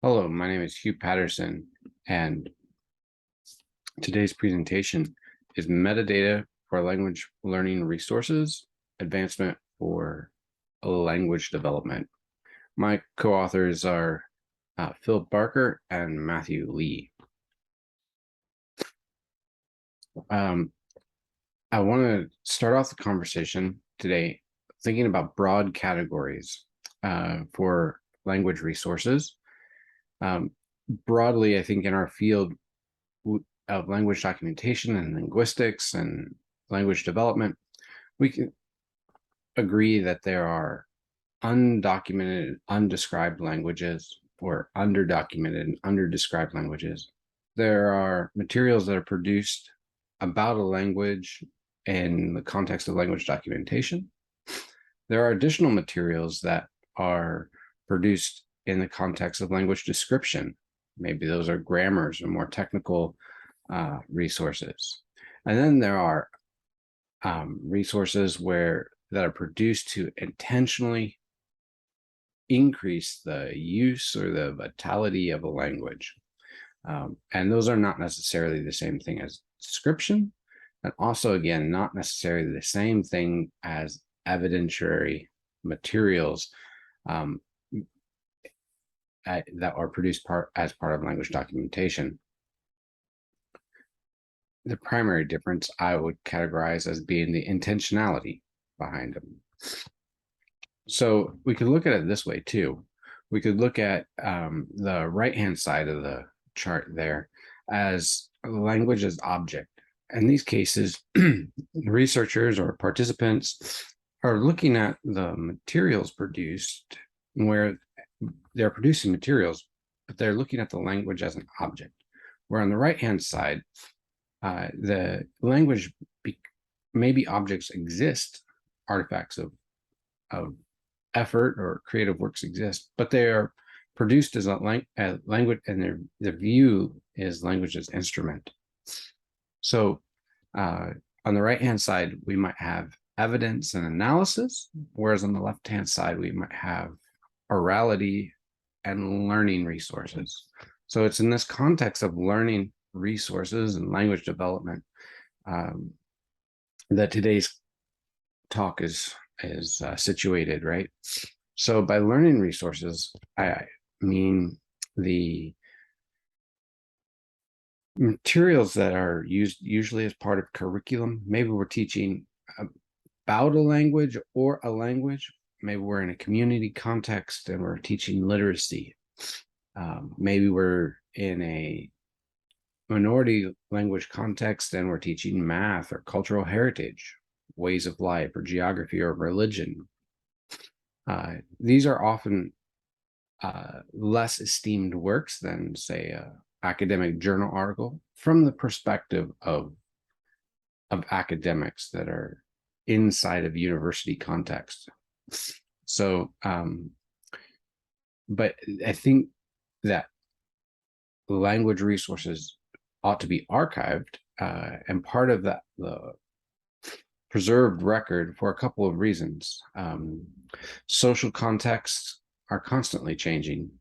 Hello, my name is Hugh Patterson, and today's presentation is Metadata for Language Learning Resources, Advancement for Language Development. My co-authors are Phil Barker and Matthew Lee. I want to start off the conversation today thinking about broad categories for language resources. Broadly, I think in our field of language documentation and linguistics and language development, we can agree that there are undocumented, undescribed languages, or underdocumented and underdescribed languages. There are materials that are produced about a language in the context of language documentation. There are additional materials that are produced in the context of language description. Maybe those are grammars or more technical resources. And then there are resources that are produced to intentionally increase the use or the vitality of a language. And those are not necessarily the same thing as description, and also, again, not necessarily the same thing as evidentiary materials that are produced as part of language documentation. The primary difference I would categorize as being the intentionality behind them. So we could look at it this way too. We could look at the right-hand side of the chart there as language as object. In these cases, researchers or participants are looking at the materials produced where they're producing materials, but they're looking at the language as an object. Where on the right-hand side, the language, maybe objects exist, artifacts of effort or creative works exist, but they are produced as a language, and their view is language as instrument. So on the right-hand side, we might have evidence and analysis, whereas on the left-hand side, we might have orality and learning resources. So it's in this context of learning resources and language development that today's talk is situated, right? So by learning resources, I mean the materials that are used usually as part of curriculum. Maybe we're teaching about a language or a language. Maybe we're in a community context and we're teaching literacy. Maybe we're in a minority language context and we're teaching math or cultural heritage, ways of life, or geography or religion. These are often less esteemed works than, say, an academic journal article from the perspective of academics that are inside of university context. So, but I think that language resources ought to be archived, and part of that, the preserved record, for a couple of reasons. Social contexts are constantly changing.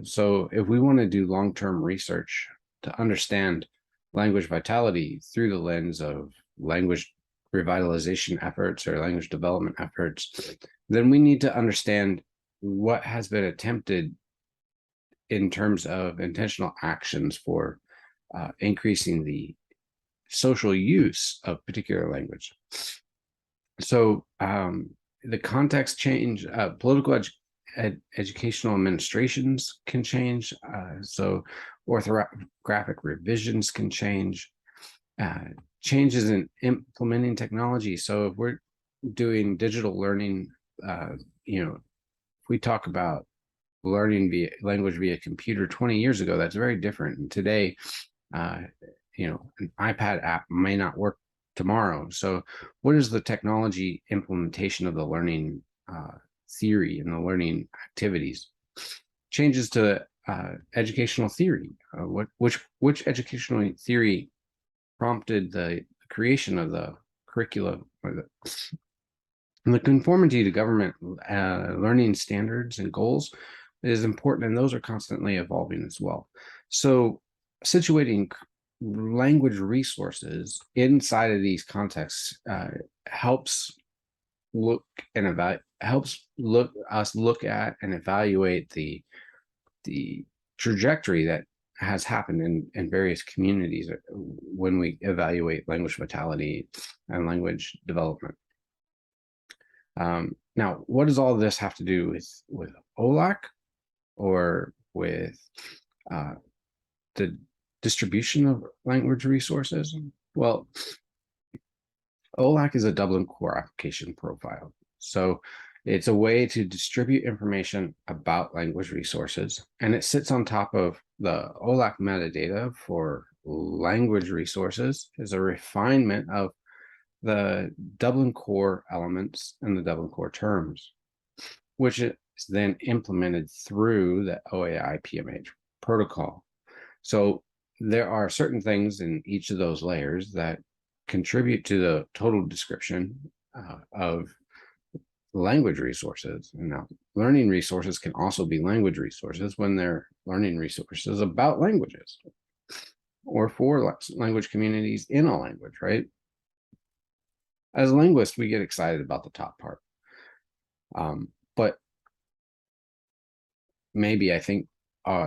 So if we want to do long-term research to understand language vitality through the lens of language revitalization efforts or language development efforts, then we need to understand what has been attempted in terms of intentional actions for increasing the social use of particular language. So the context change, political educational administrations can change. So orthographic revisions can change. Changes in implementing technology. So if we're doing digital learning, if we talk about learning via language via computer 20 years ago, that's very different. And today, an iPad app may not work tomorrow. So what is the technology implementation of the learning theory and the learning activities? Changes to educational theory. Which educational theory prompted the creation of the curriculum, or the conformity to government learning standards and goals is important, and those are constantly evolving as well. So situating language resources inside of these contexts helps look us look at and evaluate the trajectory that has happened in various communities when we evaluate language vitality and language development. Now, what does all this have to do with OLAC or with the distribution of language resources? Well, OLAC is a Dublin Core application profile. So it's a way to distribute information about language resources, and it sits on top of the OLAC metadata for language resources as a refinement of the Dublin Core elements and the Dublin Core terms, which is then implemented through the OAI PMH protocol. So there are certain things in each of those layers that contribute to the total description of language resources. And now learning resources can also be language resources when they're learning resources about languages or for language communities in a language, right? As linguists, we get excited about the top part. But maybe I think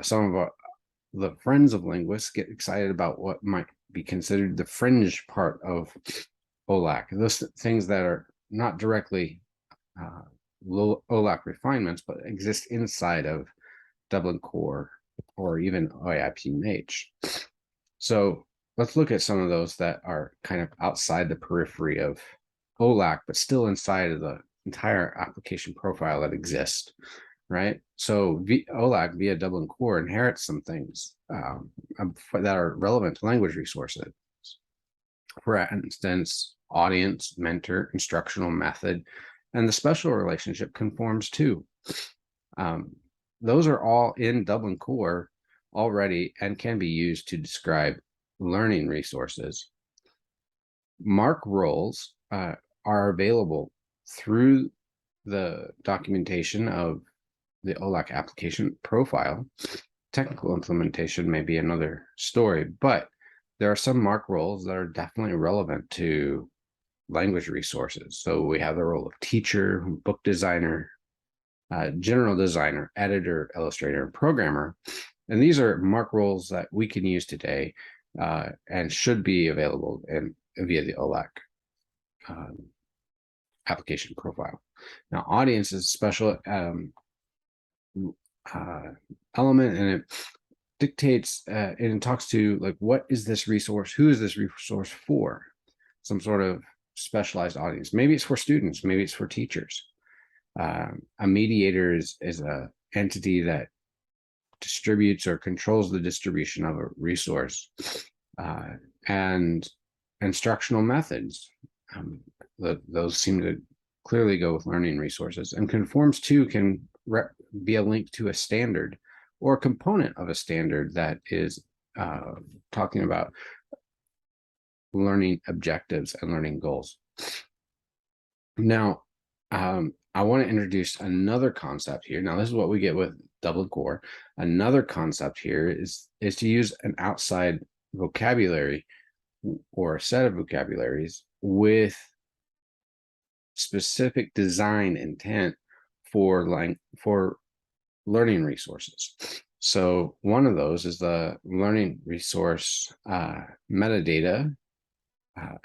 some of the friends of linguists get excited about what might be considered the fringe part of OLAC, those things that are not directly OLAC refinements, but exist inside of Dublin Core or even OIPMH. So let's look at some of those that are kind of outside the periphery of OLAC, but still inside of the entire application profile that exists, right? So OLAC via Dublin Core inherits some things that are relevant to language resources. For instance, audience, mentor, instructional method, and the special relationship conforms too. Those are all in Dublin Core already and can be used to describe learning resources. MARC roles are available through the documentation of the OLAC application profile. Technical implementation may be another story, but there are some MARC roles that are definitely relevant to language resources. So we have the role of teacher, book designer, general designer, editor, illustrator, and programmer. And these are MARC roles that we can use today and should be available via the OLAC application profile. Now, audience is a special element, and it dictates and it talks to, like, what is this resource? Who is this resource for? Some sort of specialized audience. Maybe it's for students, maybe it's for teachers. A mediator is a entity that distributes or controls the distribution of a resource. And instructional methods, those seem to clearly go with learning resources. And conforms to can be a link to a standard or a component of a standard that is talking about learning objectives and learning goals. Now, I want to introduce another concept here. Now, this is what we get with Dublin Core. Another concept here is to use an outside vocabulary or a set of vocabularies with specific design intent for learning resources. So one of those is the Learning Resource Metadata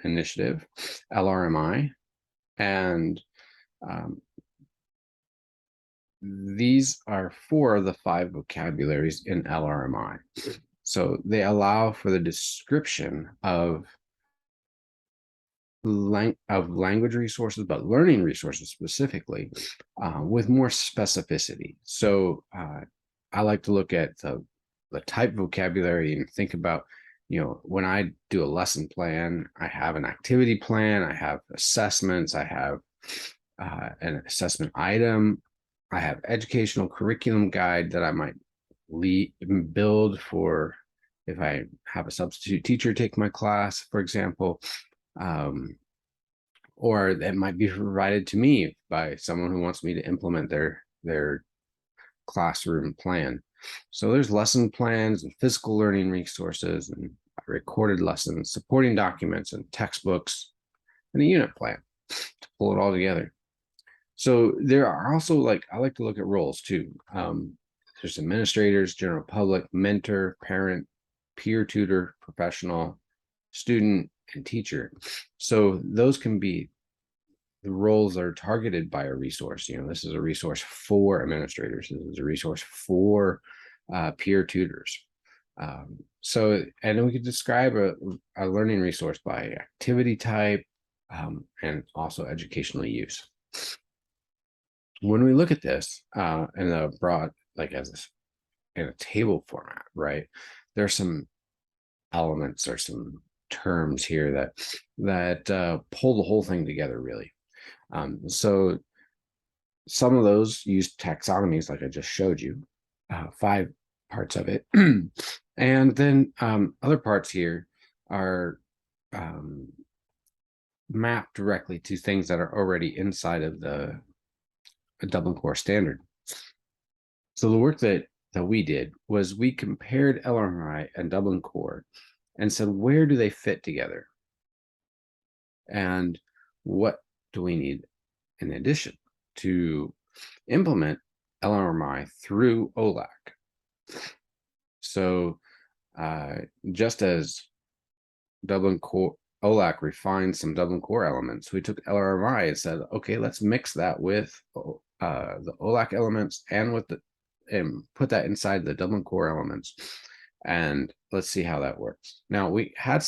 Initiative, LRMI, and these are 4 of the 5 vocabularies in LRMI. So they allow for the description of language resources, but learning resources specifically, with more specificity. So I like to look at the type vocabulary and think about, when I do a lesson plan, I have an activity plan, I have assessments, I have an assessment item, I have educational curriculum guide that I might build for if I have a substitute teacher take my class, for example, or that might be provided to me by someone who wants me to implement their classroom plan. So there's lesson plans and physical learning resources and recorded lessons, supporting documents and textbooks, and a unit plan to pull it all together. So there are also, like, I like to look at roles too. There's administrators, general public, mentor, parent, peer tutor, professional, student, and teacher. So those can be the roles that are targeted by a resource. This is a resource for administrators. This is a resource for peer tutors. So, and then we could describe a learning resource by activity type and also educational use. When we look at this in a broad, like in a table format, right, there's some elements or some terms here that pull the whole thing together, really. So some of those use taxonomies, like I just showed you, 5 parts of it. And then other parts here are mapped directly to things that are already inside of the Dublin Core standard. So the work that we did was we compared LRMI and Dublin Core and said, where do they fit together? And what do we need in addition to implement LRMI through OLAC? So just as Dublin Core, OLAC refined some Dublin Core elements, we took LRMI and said, okay, let's mix that with the OLAC elements and put that inside the Dublin Core elements, and let's see how that works. Now, we had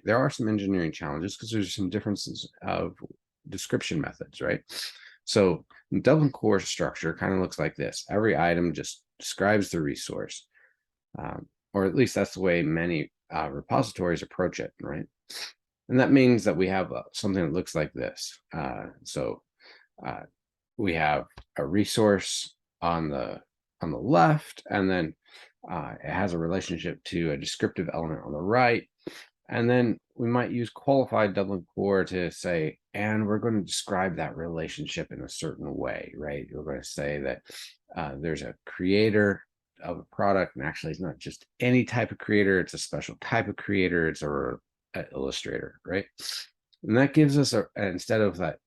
there are some engineering challenges because there's some differences of description methods, right? So the Dublin Core structure kind of looks like this. Every item just describes the resource, or at least that's the way many repositories approach it, right? And that means that we have something that looks like this. We have a resource on the left, and then it has a relationship to a descriptive element on the right. And then we might use qualified Dublin Core to say, and we're going to describe that relationship in a certain way, right? We're going to say that there's a creator of a product, and actually it's not just any type of creator, it's a special type of creator, it's an illustrator, right? And that gives us instead of that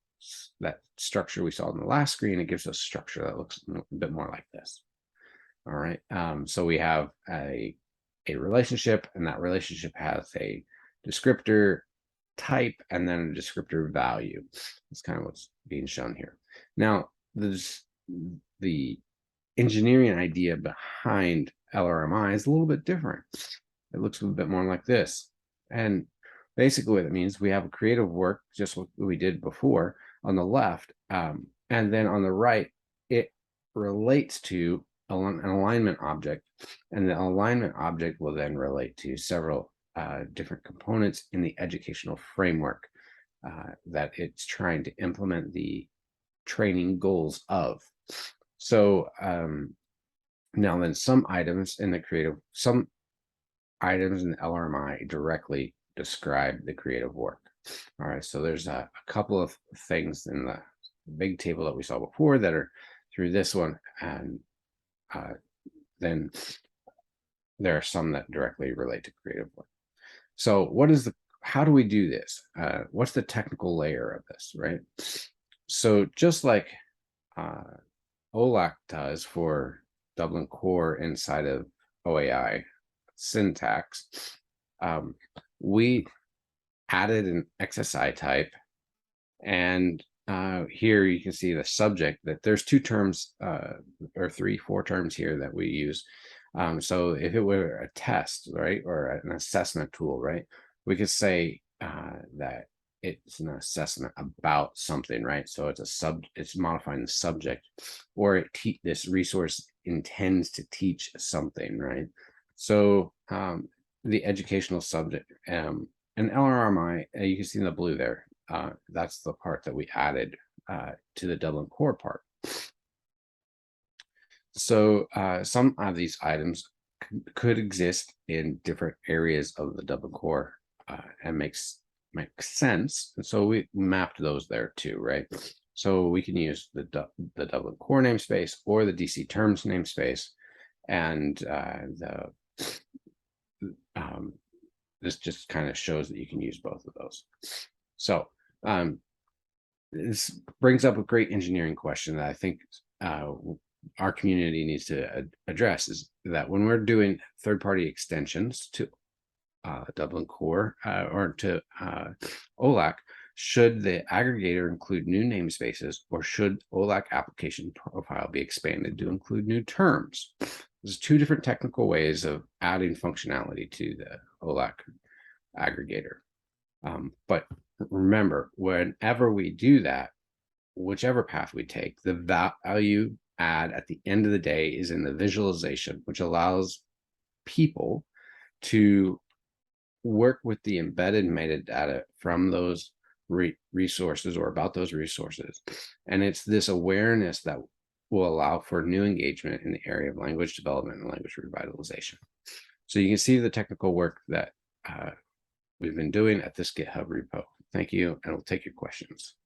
structure we saw on the last screen, it gives us a structure that looks a bit more like this. All right, so we have a relationship, and that relationship has a descriptor type and then a descriptor value. That's kind of what's being shown here. Now, the engineering idea behind LRMI is a little bit different. It looks a bit more like this. And basically what it means, we have a creative work, just what we did before, on the left. And then on the right, it relates to an alignment object. And the alignment object will then relate to several different components in the educational framework that it's trying to implement the training goals of. So now then some items in the LRMI directly describe the creative work. All right, so there's a couple of things in the big table that we saw before that are through this one, and then there are some that directly relate to creative work. So how do we do this? What's the technical layer of this, right? So just like OLAC does for Dublin Core inside of OAI syntax, we added an XSI type, and here you can see the subject, that there's 2 terms or 4 terms here that we use. So if it were a test, right, or an assessment tool, right, we could say that it's an assessment about something, right? So it's modifying the subject, or this resource intends to teach something, right? So the educational subject, and LRMI, you can see in the blue there, that's the part that we added to the Dublin Core part. So some of these items could exist in different areas of the Dublin Core and makes sense. And so we mapped those there too, right? So we can use the Dublin Core namespace or the DC Terms namespace, and this just kind of shows that you can use both of those. So this brings up a great engineering question that I think our community needs to address, is that when we're doing third-party extensions to Dublin Core or to OLAC, should the aggregator include new namespaces, or should OLAC application profile be expanded to include new terms? There's two different technical ways of adding functionality to the OLAC aggregator. But remember, whenever we do that, whichever path we take, the value add at the end of the day is in the visualization, which allows people to work with the embedded metadata from those resources or about those resources. And it's this awareness that will allow for new engagement in the area of language development and language revitalization. So you can see the technical work that we've been doing at this GitHub repo. Thank you, and we'll take your questions.